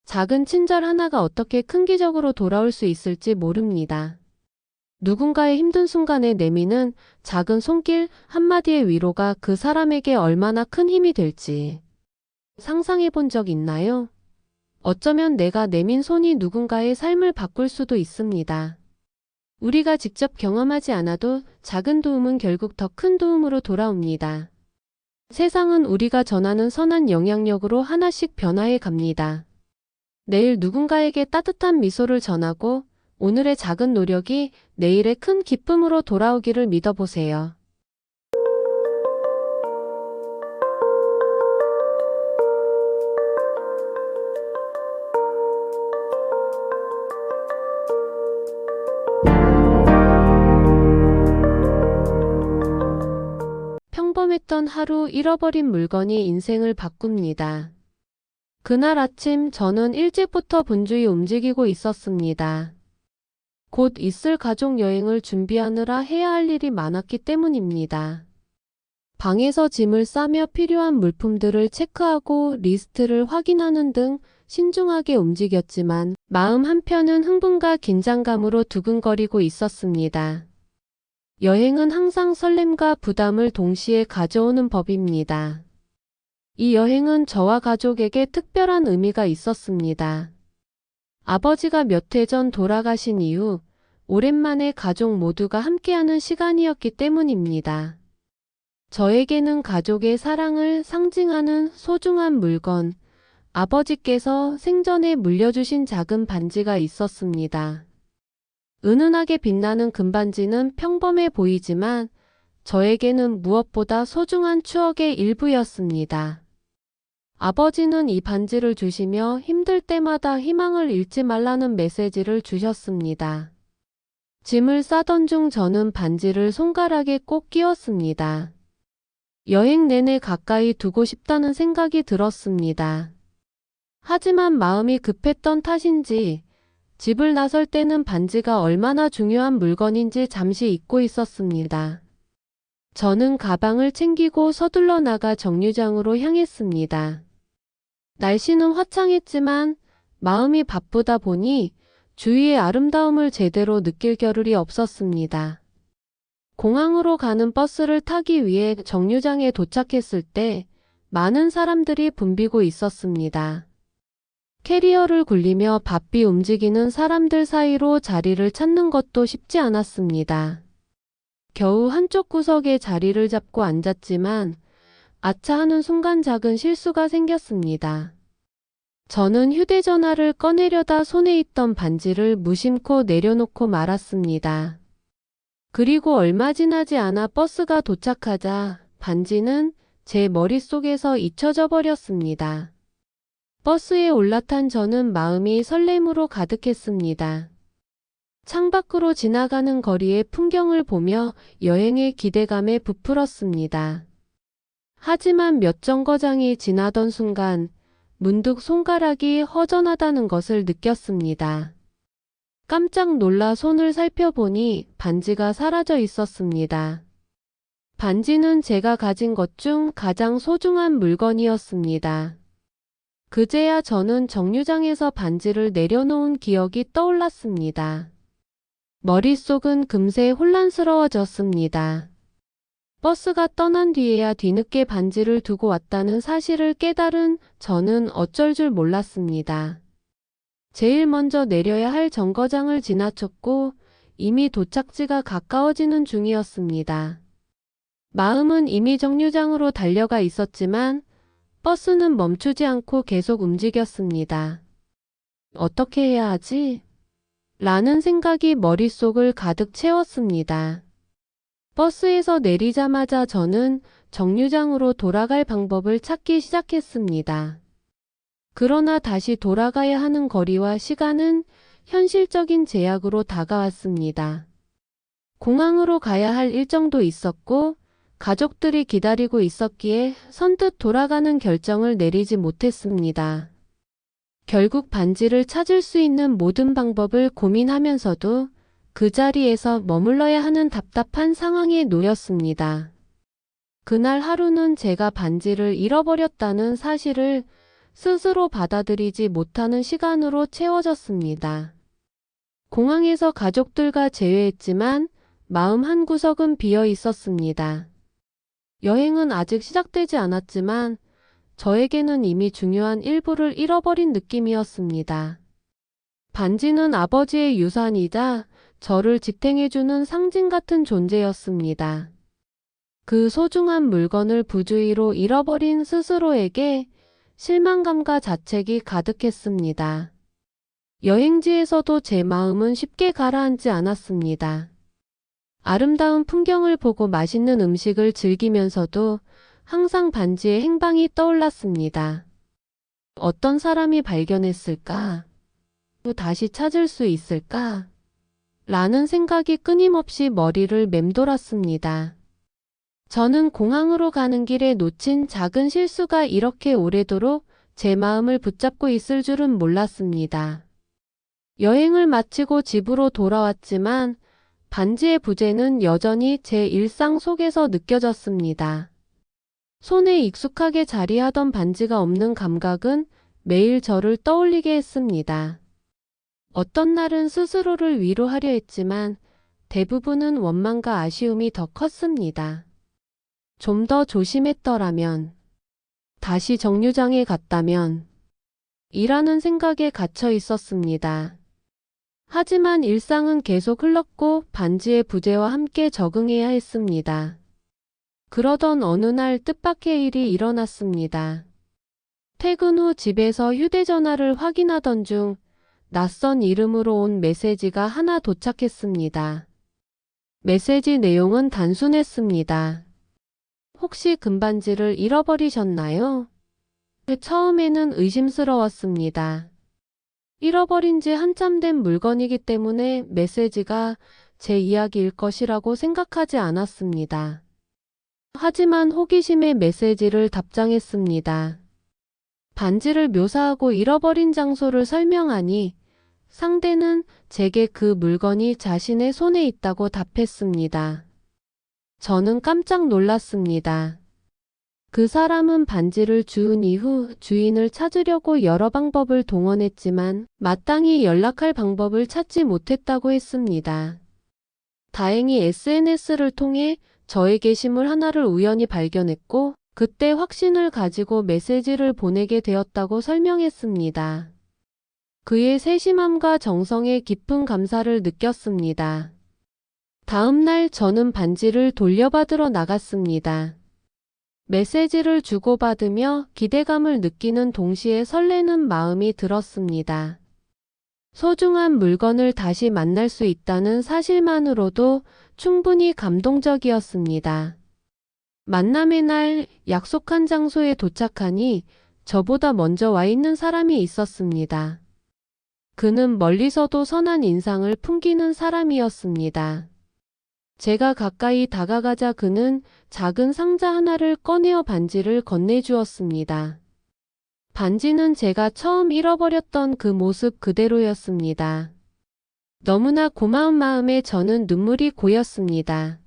작은 친절 하나가 어떻게 큰 기적으로 돌아올 수 있을지 모릅니다. 누군가의 힘든 순간에 내미는 작은 손길 한마디의 위로가 그 사람에게 얼마나 큰 힘이 될지 상상해 본 적 있나요? 어쩌면 내가 내민 손이 누군가의 삶을 바꿀 수도 있습니다. 우리가 직접 경험하지 않아도 작은 도움은 결국 더 큰 도움으로 돌아옵니다. 세상은 우리가 전하는 선한 영향력으로 하나씩 변화해 갑니다. 내일 누군가에게 따뜻한 미소를 전하고 오늘의 작은 노력이 내일의 큰 기쁨으로 돌아오기를 믿어보세요. 평범했던 하루 잃어버린 물건이 인생을 바꿉니다. 그날 아침 저는 일찍부터 분주히 움직이고 있었습니다. 곧 있을 가족 여행을 준비하느라 해야 할 일이 많았기 때문입니다. 방에서 짐을 싸며 필요한 물품들을 체크하고 리스트를 확인하는 등 신중하게 움직였지만 마음 한편은 흥분과 긴장감으로 두근거리고 있었습니다. 여행은 항상 설렘과 부담을 동시에 가져오는 법입니다. 이 여행은 저와 가족에게 특별한 의미가 있었습니다. 아버지가 몇 해 전 돌아가신 이후 오랜만에 가족 모두가 함께하는 시간이었기 때문입니다. 저에게는 가족의 사랑을 상징하는 소중한 물건, 아버지께서 생전에 물려주신 작은 반지가 있었습니다. 은은하게 빛나는 금반지는 평범해 보이지만 저에게는 무엇보다 소중한 추억의 일부였습니다. 아버지는 이 반지를 주시며 힘들 때마다 희망을 잃지 말라는 메시지를 주셨습니다. 짐을 싸던 중 저는 반지를 손가락에 꼭 끼웠습니다. 여행 내내 가까이 두고 싶다는 생각이 들었습니다. 하지만 마음이 급했던 탓인지 집을 나설 때는 반지가 얼마나 중요한 물건인지 잠시 잊고 있었습니다. 저는 가방을 챙기고 서둘러 나가 정류장으로 향했습니다. 날씨는 화창했지만 마음이 바쁘다 보니 주위의 아름다움을 제대로 느낄 겨를이 없었습니다. 공항으로 가는 버스를 타기 위해 정류장에 도착했을 때 많은 사람들이 붐비고 있었습니다. 캐리어를 굴리며 바삐 움직이는 사람들 사이로 자리를 찾는 것도 쉽지 않았습니다. 겨우 한쪽 구석에 자리를 잡고 앉았지만 아차 하는 순간 작은 실수가 생겼습니다. 저는 휴대전화를 꺼내려다 손에 있던 반지를 무심코 내려놓고 말았습니다. 그리고 얼마 지나지 않아 버스가 도착하자 반지는 제 머릿속에서 잊혀져 버렸습니다. 버스에 올라탄 저는 마음이 설렘으로 가득했습니다. 창밖으로 지나가는 거리의 풍경을 보며 여행의 기대감에 부풀었습니다. 하지만 몇 정거장이 지나던 순간 문득 손가락이 허전하다는 것을 느꼈습니다. 깜짝 놀라 손을 살펴보니 반지가 사라져 있었습니다. 반지는 제가 가진 것 중 가장 소중한 물건이었습니다. 그제야 저는 정류장에서 반지를 내려놓은 기억이 떠올랐습니다. 머릿속은 금세 혼란스러워졌습니다. 버스가 떠난 뒤에야 뒤늦게 반지를 두고 왔다는 사실을 깨달은 저는 어쩔 줄 몰랐습니다. 제일 먼저 내려야 할 정거장을 지나쳤고 이미 도착지가 가까워지는 중이었습니다. 마음은 이미 정류장으로 달려가 있었지만 버스는 멈추지 않고 계속 움직였습니다. 어떻게 해야 하지? 라는 생각이 머릿속을 가득 채웠습니다. 버스에서 내리자마자 저는 정류장으로 돌아갈 방법을 찾기 시작했습니다. 그러나 다시 돌아가야 하는 거리와 시간은 현실적인 제약으로 다가왔습니다. 공항으로 가야 할 일정도 있었고 가족들이 기다리고 있었기에 선뜻 돌아가는 결정을 내리지 못했습니다. 결국 반지를 찾을 수 있는 모든 방법을 고민하면서도 그 자리에서 머물러야 하는 답답한 상황에 놓였습니다. 그날 하루는 제가 반지를 잃어버렸다는 사실을 스스로 받아들이지 못하는 시간으로 채워졌습니다. 공항에서 가족들과 재회했지만 마음 한구석은 비어 있었습니다. 여행은 아직 시작되지 않았지만 저에게는 이미 중요한 일부를 잃어버린 느낌이었습니다. 반지는 아버지의 유산이자 저를 지탱해주는 상징 같은 존재였습니다. 그 소중한 물건을 부주의로 잃어버린 스스로에게 실망감과 자책이 가득했습니다. 여행지에서도 제 마음은 쉽게 가라앉지 않았습니다. 아름다운 풍경을 보고 맛있는 음식을 즐기면서도 항상 반지의 행방이 떠올랐습니다. 어떤 사람이 발견했을까? 또 다시 찾을 수 있을까? 라는 생각이 끊임없이 머리를 맴돌았습니다. 저는 공항으로 가는 길에 놓친 작은 실수가 이렇게 오래도록 제 마음을 붙잡고 있을 줄은 몰랐습니다. 여행을 마치고 집으로 돌아왔지만 반지의 부재는 여전히 제 일상 속에서 느껴졌습니다. 손에 익숙하게 자리하던 반지가 없는 감각은 매일 저를 떠올리게 했습니다. 어떤 날은 스스로를 위로하려 했지만 대부분은 원망과 아쉬움이 더 컸습니다. 좀 더 조심했더라면, 다시 정류장에 갔다면, 이라는 생각에 갇혀 있었습니다. 하지만 일상은 계속 흘렀고 반지의 부재와 함께 적응해야 했습니다. 그러던 어느 날 뜻밖의 일이 일어났습니다. 퇴근 후 집에서 휴대전화를 확인하던 중 낯선 이름으로 온 메시지가 하나 도착했습니다. 메시지 내용은 단순했습니다. 혹시 금반지를 잃어버리셨나요? 처음에는 의심스러웠습니다. 잃어버린 지 한참 된 물건이기 때문에 메시지가 제 이야기일 것이라고 생각하지 않았습니다. 하지만 호기심에 메시지를 답장했습니다. 반지를 묘사하고 잃어버린 장소를 설명하니 상대는 제게 그 물건이 자신의 손에 있다고 답했습니다. 저는 깜짝 놀랐습니다. 그 사람은 반지를 주운 이후 주인을 찾으려고 여러 방법을 동원했지만 마땅히 연락할 방법을 찾지 못했다고 했습니다. 다행히 SNS를 통해 저의 게시물 하나를 우연히 발견했고 그때 확신을 가지고 메시지를 보내게 되었다고 설명했습니다. 그의 세심함과 정성에 깊은 감사를 느꼈습니다. 다음 날 저는 반지를 돌려받으러 나갔습니다. 메시지를 주고받으며 기대감을 느끼는 동시에 설레는 마음이 들었습니다. 소중한 물건을 다시 만날 수 있다는 사실만으로도 충분히 감동적이었습니다. 만남의 날 약속한 장소에 도착하니 저보다 먼저 와 있는 사람이 있었습니다. 그는 멀리서도 선한 인상을 풍기는 사람이었습니다. 제가 가까이 다가가자 그는 작은 상자 하나를 꺼내어 반지를 건네주었습니다. 반지는 제가 처음 잃어버렸던 그 모습 그대로였습니다. 너무나 고마운 마음에 저는 눈물이 고였습니다.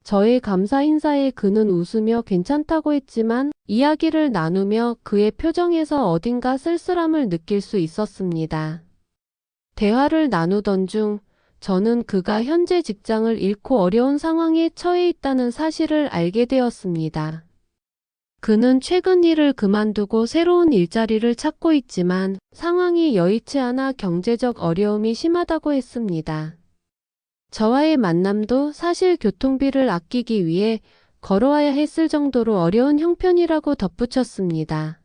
저의 감사 인사에 그는 웃으며 괜찮다고 했지만 이야기를 나누며 그의 표정에서 어딘가 쓸쓸함을 느낄 수 있었습니다. 대화를 나누던 중 저는 그가 현재 직장을 잃고 어려운 상황에 처해 있다는 사실을 알게 되었습니다. 그는 최근 일을 그만두고 새로운 일자리를 찾고 있지만 상황이 여의치 않아 경제적 어려움이 심하다고 했습니다. 저와의 만남도 사실 교통비를 아끼기 위해 걸어와야 했을 정도로 어려운 형편이라고 덧붙였습니다.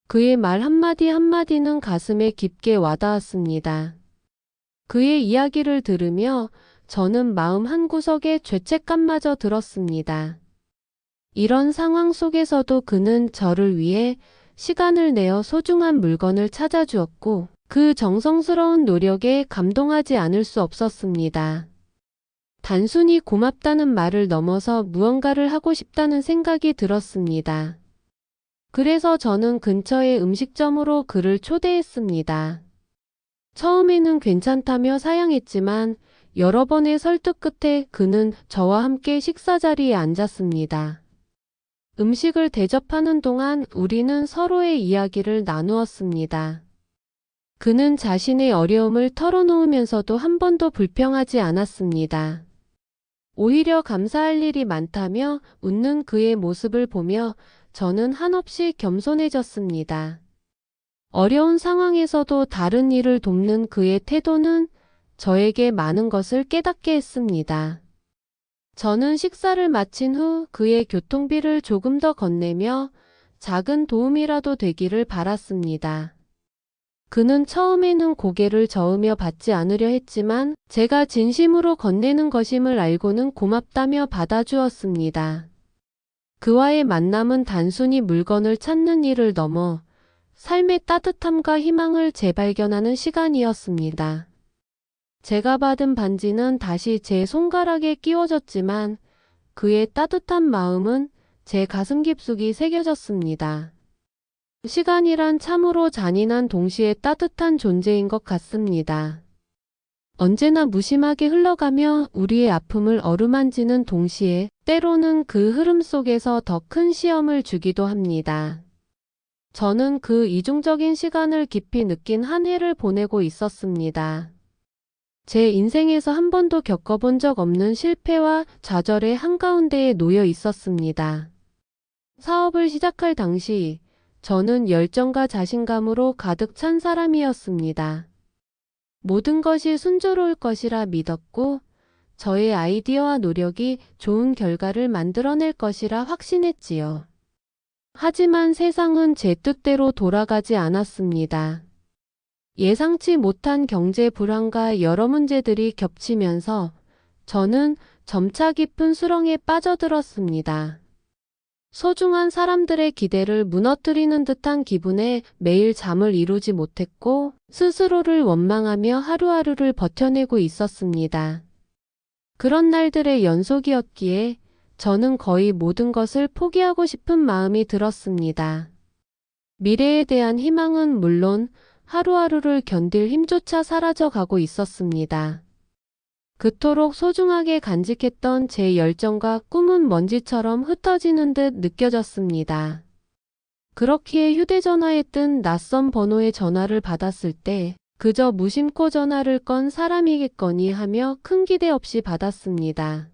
그의 말 한마디 한마디는 가슴에 깊게 와닿았습니다. 그의 이야기를 들으며 저는 마음 한구석에 죄책감마저 들었습니다. 이런 상황 속에서도 그는 저를 위해 시간을 내어 소중한 물건을 찾아주었고 그 정성스러운 노력에 감동하지 않을 수 없었습니다. 단순히 고맙다는 말을 넘어서 무언가를 하고 싶다는 생각이 들었습니다. 그래서 저는 근처의 음식점으로 그를 초대했습니다. 처음에는 괜찮다며 사양했지만 여러 번의 설득 끝에 그는 저와 함께 식사 자리에 앉았습니다. 음식을 대접하는 동안 우리는 서로의 이야기를 나누었습니다. 그는 자신의 어려움을 털어놓으면서도 한 번도 불평하지 않았습니다. 오히려 감사할 일이 많다며 웃는 그의 모습을 보며 저는 한없이 겸손해졌습니다. 어려운 상황에서도 다른 이를 돕는 그의 태도는 저에게 많은 것을 깨닫게 했습니다. 저는 식사를 마친 후 그의 교통비를 조금 더 건네며 작은 도움이라도 되기를 바랐습니다. 그는 처음에는 고개를 저으며 받지 않으려 했지만 제가 진심으로 건네는 것임을 알고는 고맙다며 받아주었습니다. 그와의 만남은 단순히 물건을 찾는 일을 넘어 삶의 따뜻함과 희망을 재발견하는 시간이었습니다. 제가 받은 반지는 다시 제 손가락에 끼워졌지만 그의 따뜻한 마음은 제 가슴 깊숙이 새겨졌습니다. 시간이란 참으로 잔인한 동시에 따뜻한 존재인 것 같습니다. 언제나 무심하게 흘러가며 우리의 아픔을 어루만지는 동시에 때로는 그 흐름 속에서 더 큰 시험을 주기도 합니다. 저는 그 이중적인 시간을 깊이 느낀 한 해를 보내고 있었습니다. 제 인생에서 한 번도 겪어본 적 없는 실패와 좌절의 한가운데에 놓여 있었습니다. 사업을 시작할 당시 저는 열정과 자신감으로 가득 찬 사람이었습니다. 모든 것이 순조로울 것이라 믿었고 저의 아이디어와 노력이 좋은 결과를 만들어낼 것이라 확신했지요. 하지만 세상은 제 뜻대로 돌아가지 않았습니다. 예상치 못한 경제 불안과 여러 문제들이 겹치면서 저는 점차 깊은 수렁에 빠져들었습니다. 소중한 사람들의 기대를 무너뜨리는 듯한 기분에 매일 잠을 이루지 못했고 스스로를 원망하며 하루하루를 버텨내고 있었습니다. 그런 날들의 연속이었기에 저는 거의 모든 것을 포기하고 싶은 마음이 들었습니다. 미래에 대한 희망은 물론 하루하루를 견딜 힘조차 사라져가고 있었습니다. 그토록 소중하게 간직했던 제 열정과 꿈은 먼지처럼 흩어지는 듯 느껴졌습니다. 그렇기에 휴대전화에 뜬 낯선 번호의 전화를 받았을 때 그저 무심코 전화를 건 사람이겠거니 하며 큰 기대 없이 받았습니다.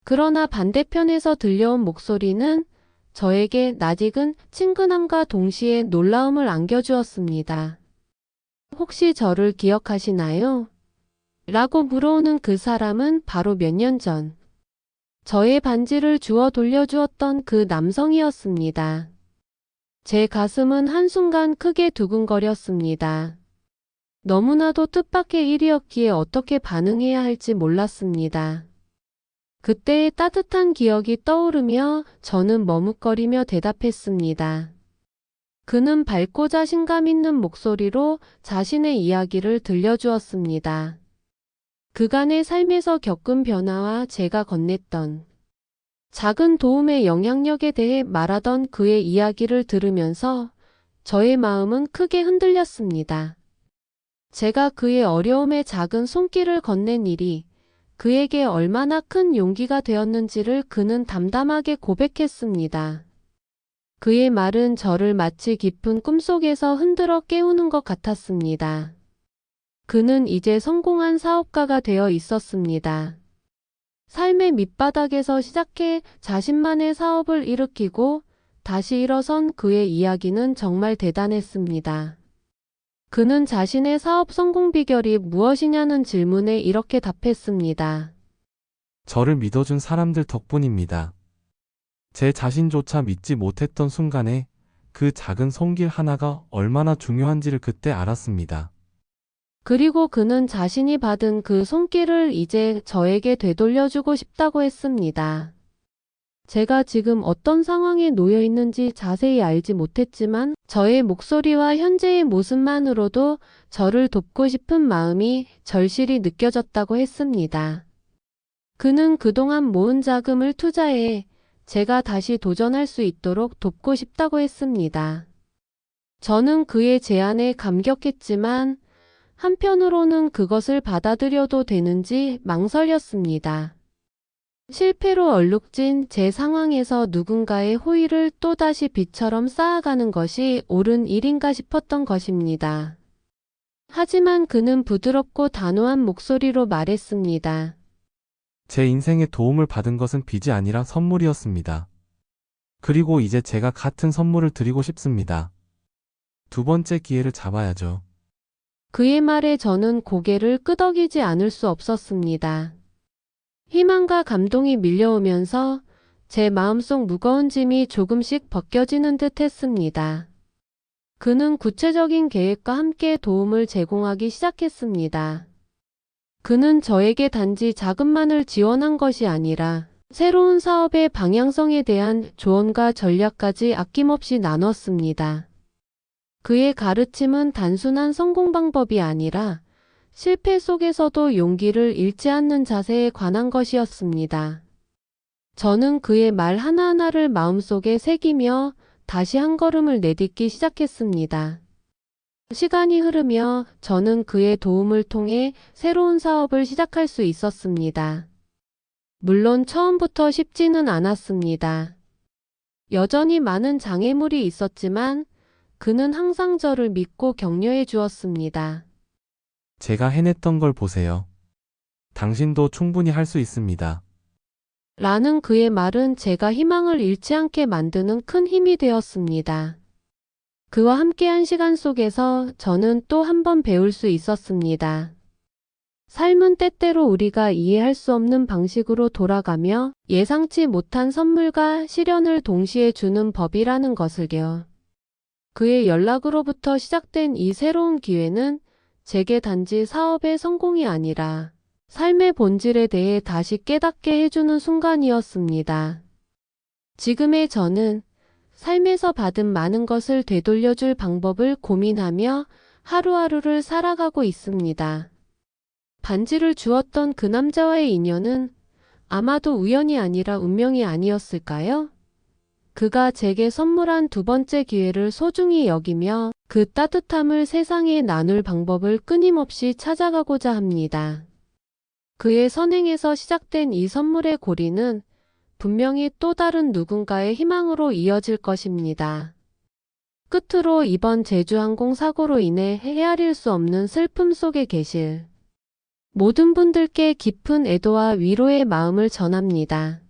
그러나 반대편에서 들려온 목소리는 저에게 낯익은 친근함과 동시에 놀라움을 안겨주었습니다. 혹시 저를 기억하시나요? 라고 물어오는 그 사람은 바로 몇 년 전 저의 반지를 주워 돌려주었던 그 남성이었습니다. 제 가슴은 한순간 크게 두근거렸습니다. 너무나도 뜻밖의 일이었기에 어떻게 반응해야 할지 몰랐습니다. 그때의 따뜻한 기억이 떠오르며 저는 머뭇거리며 대답했습니다. 그는 밝고 자신감 있는 목소리로 자신의 이야기를 들려주었습니다. 그간의 삶에서 겪은 변화와 제가 건넸던 작은 도움의 영향력에 대해 말하던 그의 이야기를 들으면서 저의 마음은 크게 흔들렸습니다. 제가 그의 어려움에 작은 손길을 건넨 일이 그에게 얼마나 큰 용기가 되었는지를 그는 담담하게 고백했습니다. 그의 말은 저를 마치 깊은 꿈속에서 흔들어 깨우는 것 같았습니다. 그는 이제 성공한 사업가가 되어 있었습니다. 삶의 밑바닥에서 시작해 자신만의 사업을 일으키고 다시 일어선 그의 이야기는 정말 대단했습니다. 그는 자신의 사업 성공 비결이 무엇이냐는 질문에 이렇게 답했습니다. 저를 믿어준 사람들 덕분입니다. 제 자신조차 믿지 못했던 순간에 그 작은 손길 하나가 얼마나 중요한지를 그때 알았습니다. 그리고 그는 자신이 받은 그 손길을 이제 저에게 되돌려주고 싶다고 했습니다. 제가 지금 어떤 상황에 놓여 있는지 자세히 알지 못했지만 저의 목소리와 현재의 모습만으로도 저를 돕고 싶은 마음이 절실히 느껴졌다고 했습니다. 그는 그동안 모은 자금을 투자해 제가 다시 도전할 수 있도록 돕고 싶다고 했습니다. 저는 그의 제안에 감격했지만 한편으로는 그것을 받아들여도 되는지 망설였습니다. 실패로 얼룩진 제 상황에서 누군가의 호의를 또다시 빛처럼 쌓아가는 것이 옳은 일인가 싶었던 것입니다. 하지만 그는 부드럽고 단호한 목소리로 말했습니다. 제 인생에 도움을 받은 것은 빚이 아니라 선물이었습니다. 그리고 이제 제가 같은 선물을 드리고 싶습니다. 두 번째 기회를 잡아야죠. 그의 말에 저는 고개를 끄덕이지 않을 수 없었습니다. 희망과 감동이 밀려오면서 제 마음속 무거운 짐이 조금씩 벗겨지는 듯 했습니다. 그는 구체적인 계획과 함께 도움을 제공하기 시작했습니다. 그는 저에게 단지 자금만을 지원한 것이 아니라 새로운 사업의 방향성에 대한 조언과 전략까지 아낌없이 나눴습니다. 그의 가르침은 단순한 성공 방법이 아니라 실패 속에서도 용기를 잃지 않는 자세에 관한 것이었습니다. 저는 그의 말 하나하나를 마음속에 새기며 다시 한 걸음을 내딛기 시작했습니다. 시간이 흐르며 저는 그의 도움을 통해 새로운 사업을 시작할 수 있었습니다. 물론 처음부터 쉽지는 않았습니다. 여전히 많은 장애물이 있었지만 그는 항상 저를 믿고 격려해 주었습니다. 제가 해냈던 걸 보세요. 당신도 충분히 할 수 있습니다. 라는 그의 말은 제가 희망을 잃지 않게 만드는 큰 힘이 되었습니다. 그와 함께한 시간 속에서 저는 또 한 번 배울 수 있었습니다. 삶은 때때로 우리가 이해할 수 없는 방식으로 돌아가며 예상치 못한 선물과 시련을 동시에 주는 법이라는 것을요. 그의 연락으로부터 시작된 이 새로운 기회는 제게 단지 사업의 성공이 아니라 삶의 본질에 대해 다시 깨닫게 해주는 순간이었습니다. 지금의 저는 삶에서 받은 많은 것을 되돌려줄 방법을 고민하며 하루하루를 살아가고 있습니다. 반지를 주었던 그 남자와의 인연은 아마도 우연이 아니라 운명이 아니었을까요? 그가 제게 선물한 두 번째 기회를 소중히 여기며 그 따뜻함을 세상에 나눌 방법을 끊임없이 찾아가고자 합니다. 그의 선행에서 시작된 이 선물의 고리는 분명히 또 다른 누군가의 희망으로 이어질 것입니다. 끝으로 이번 제주항공 사고로 인해 헤아릴 수 없는 슬픔 속에 계실 모든 분들께 깊은 애도와 위로의 마음을 전합니다.